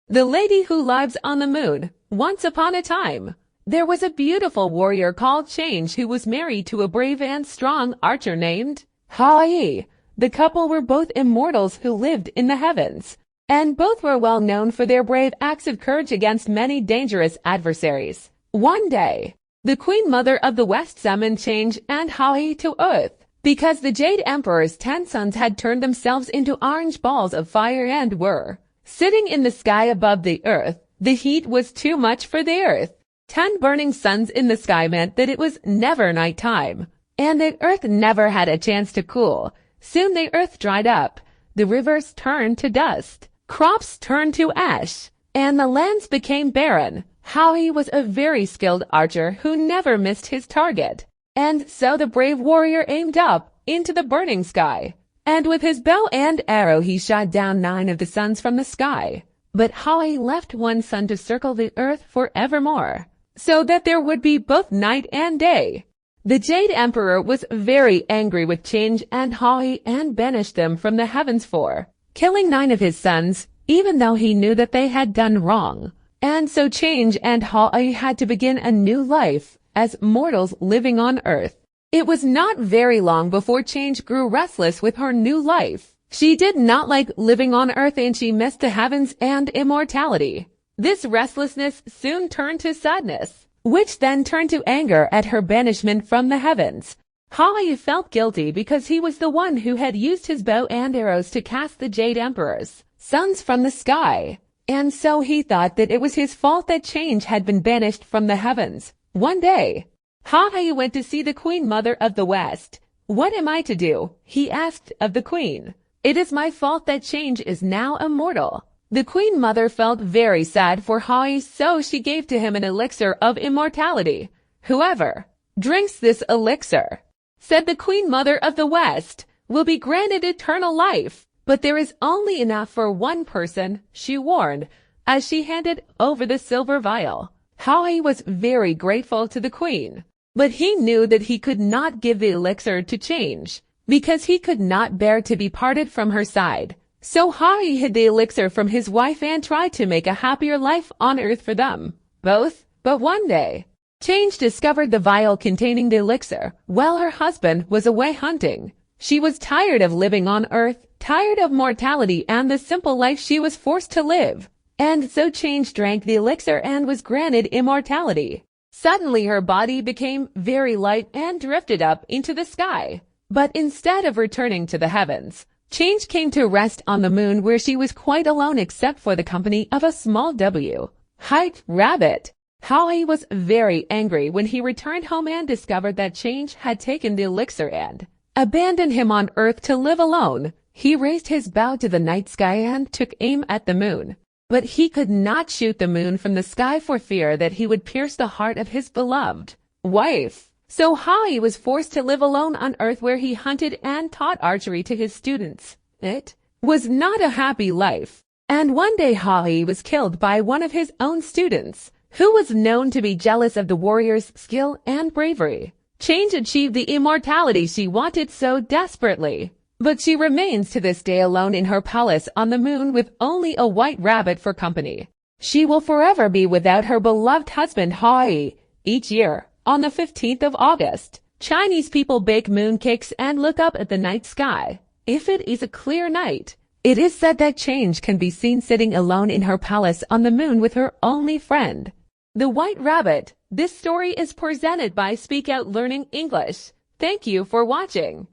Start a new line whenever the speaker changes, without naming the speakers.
The Lady Who Lives on the Moon. Once upon a time, there was a beautiful warrior called Change who was married to a brave and strong archer named Hai. The couple were both immortals who lived in the heavens, and both were well known for their brave acts of courage against many dangerous adversaries. One day, the Queen Mother of the West summoned Change and Hai to Earth, because the Jade Emperor's 10 sons had turned themselves into orange balls of fire and were sitting in the sky above the Earth. The heat was too much for the Earth. 10 burning suns in the sky meant that it was never night time, and the Earth never had a chance to cool. Soon the Earth dried up, the rivers turned to dust, crops turned to ash, and the lands became barren. Howie was a very skilled archer who never missed his target, and so the brave warrior aimed up into the burning sky, and with his bow and arrow he shot down 9 of the suns from the sky. But Howie left 1 sun to circle the Earth forevermore, so that there would be both night and day. The Jade Emperor was very angry with Change and Howie and banished them from the heavens for killing 9 of his sons, even though he knew that they had done wrong. And so Change and Howie had to begin a new life as mortals living on Earth. It was not very long before Change grew restless with her new life. She did not like living on Earth and she missed the heavens and immortality. This restlessness soon turned to sadness, which then turned to anger at her banishment from the heavens. Howie felt guilty because he was the one who had used his bow and arrows to cast the Jade Emperor's sons from the sky, and so he thought that it was his fault that Change had been banished from the heavens. One day, Howie went to see the Queen Mother of the West. "What am I to do?" he asked of the Queen. "It is my fault that Change is now immortal." The Queen Mother felt very sad for Howie, so she gave to him an elixir of immortality. "Whoever drinks this elixir," said the Queen Mother of the West, "will be granted eternal life. But there is only enough for 1 person," she warned, as she handed over the silver vial. Howie was very grateful to the Queen, but he knew that he could not give the elixir to Change, because he could not bear to be parted from her side. So Howie hid the elixir from his wife and tried to make a happier life on Earth for them both. But one day, Change discovered the vial containing the elixir while her husband was away hunting. She was tired of living on Earth, tired of mortality and the simple life she was forced to live. And so Change drank the elixir and was granted immortality. Suddenly her body became very light and drifted up into the sky. But instead of returning to the heavens, Change came to rest on the moon, where she was quite alone except for the company of a small white rabbit. Howie was very angry when he returned home and discovered that Change had taken the elixir and abandoned him on Earth to live alone. He raised his bow to the night sky and took aim at the moon. But he could not shoot the moon from the sky for fear that he would pierce the heart of his beloved wife. So Howie was forced to live alone on Earth, where he hunted and taught archery to his students. It was not a happy life. And one day Howie was killed by one of his own students, who was known to be jealous of the warrior's skill and bravery. Change achieved the immortality she wanted so desperately, but she remains to this day alone in her palace on the moon with only a white rabbit for company. She will forever be without her beloved husband Howie. Each year, on the 15th of August, Chinese people bake mooncakes and look up at the night sky. If it is a clear night, it is said that Change can be seen sitting alone in her palace on the moon with her only friend, the white rabbit. This story is presented by Speak Out Learning English. Thank you for watching.